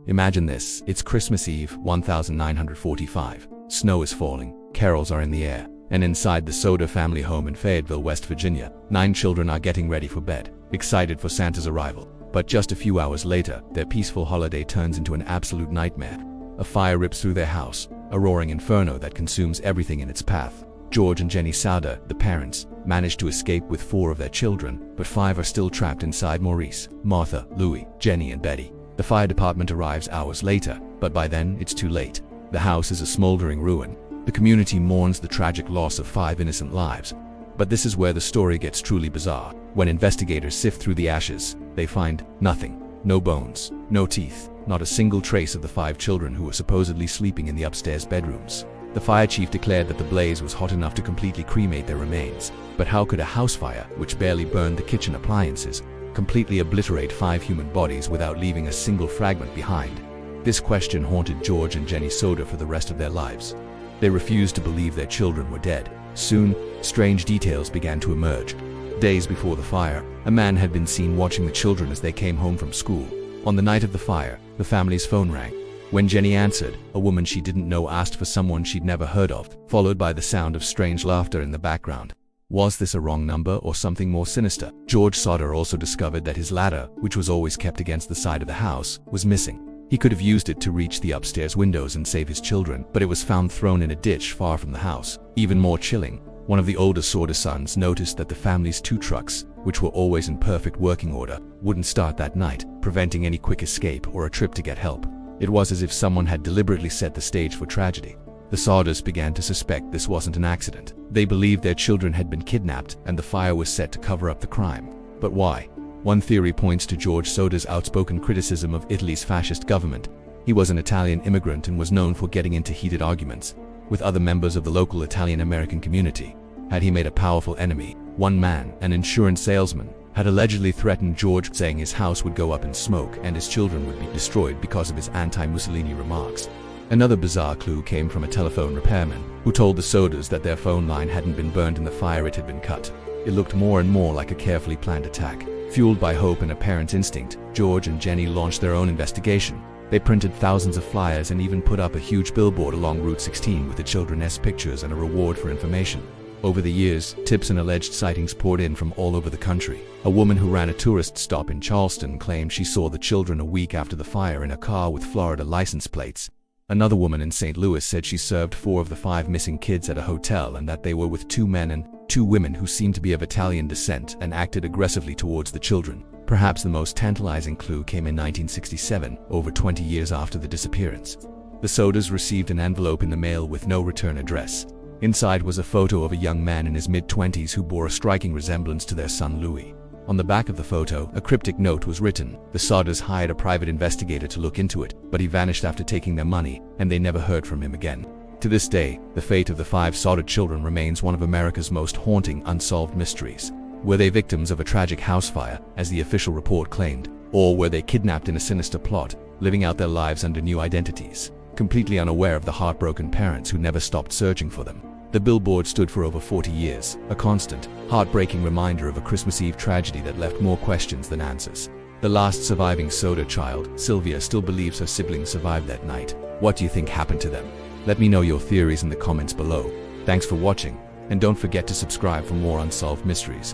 Imagine this, it's Christmas Eve, 1945. Snow is falling, carols are in the air, and inside the Sodder family home in Fayetteville, West Virginia, 9 children are getting ready for bed, excited for Santa's arrival. But just a few hours later, their peaceful holiday turns into an absolute nightmare. A fire rips through their house, a roaring inferno that consumes everything in its path. George and Jenny Sodder, the parents, manage to escape with 4 of their children, but 5 are still trapped inside. Maurice, Martha, Louis, Jenny and Betty. The fire department arrives hours later, but by then it's too late. The house is a smoldering ruin. The community mourns the tragic loss of 5 innocent lives. But this is where the story gets truly bizarre. When investigators sift through the ashes, they find nothing. No bones, no teeth, not a single trace of the 5 children who were supposedly sleeping in the upstairs bedrooms. The fire chief declared that the blaze was hot enough to completely cremate their remains. But how could a house fire, which barely burned the kitchen appliances, completely obliterate 5 human bodies without leaving a single fragment behind? This question haunted George and Jenny Sodder for the rest of their lives. They refused to believe their children were dead. Soon, strange details began to emerge. Days before the fire, a man had been seen watching the children as they came home from school. On the night of the fire, the family's phone rang. When Jenny answered, a woman she didn't know asked for someone she'd never heard of, followed by the sound of strange laughter in the background. Was this a wrong number or something more sinister? George Sodder also discovered that his ladder, which was always kept against the side of the house, was missing. He could have used it to reach the upstairs windows and save his children, but it was found thrown in a ditch far from the house. Even more chilling, one of the older Sodder sons noticed that the family's 2 trucks, which were always in perfect working order, wouldn't start that night, preventing any quick escape or a trip to get help. It was as if someone had deliberately set the stage for tragedy. The Sodders began to suspect this wasn't an accident. They believed their children had been kidnapped and the fire was set to cover up the crime. But why? One theory points to George Sodder's outspoken criticism of Italy's fascist government. He was an Italian immigrant and was known for getting into heated arguments with other members of the local Italian-American community. Had he made a powerful enemy? One man, an insurance salesman, had allegedly threatened George, saying his house would go up in smoke and his children would be destroyed because of his anti-Mussolini remarks. Another bizarre clue came from a telephone repairman, who told the Sodders that their phone line hadn't been burned in the fire, it had been cut. It looked more and more like a carefully planned attack. Fueled by hope and a parent's instinct, George and Jenny launched their own investigation. They printed thousands of flyers and even put up a huge billboard along Route 16 with the children's pictures and a reward for information. Over the years, tips and alleged sightings poured in from all over the country. A woman who ran a tourist stop in Charleston claimed she saw the children a week after the fire in a car with Florida license plates. Another woman in St. Louis said she served 4 of the 5 missing kids at a hotel and that they were with 2 men and 2 women who seemed to be of Italian descent and acted aggressively towards the children. Perhaps the most tantalizing clue came in 1967, over 20 years after the disappearance. The Sodders received an envelope in the mail with no return address. Inside was a photo of a young man in his mid-20s who bore a striking resemblance to their son Louis. On the back of the photo, a cryptic note was written. The Sodders hired a private investigator to look into it, but he vanished after taking their money, and they never heard from him again. To this day, the fate of the 5 Sodder children remains one of America's most haunting unsolved mysteries. Were they victims of a tragic house fire, as the official report claimed, or were they kidnapped in a sinister plot, living out their lives under new identities, completely unaware of the heartbroken parents who never stopped searching for them? The billboard stood for over 40 years, a constant, heartbreaking reminder of a Christmas Eve tragedy that left more questions than answers. The last surviving Sodder child, Sylvia, still believes her siblings survived that night. What do you think happened to them? Let me know your theories in the comments below. Thanks for watching, and don't forget to subscribe for more unsolved mysteries.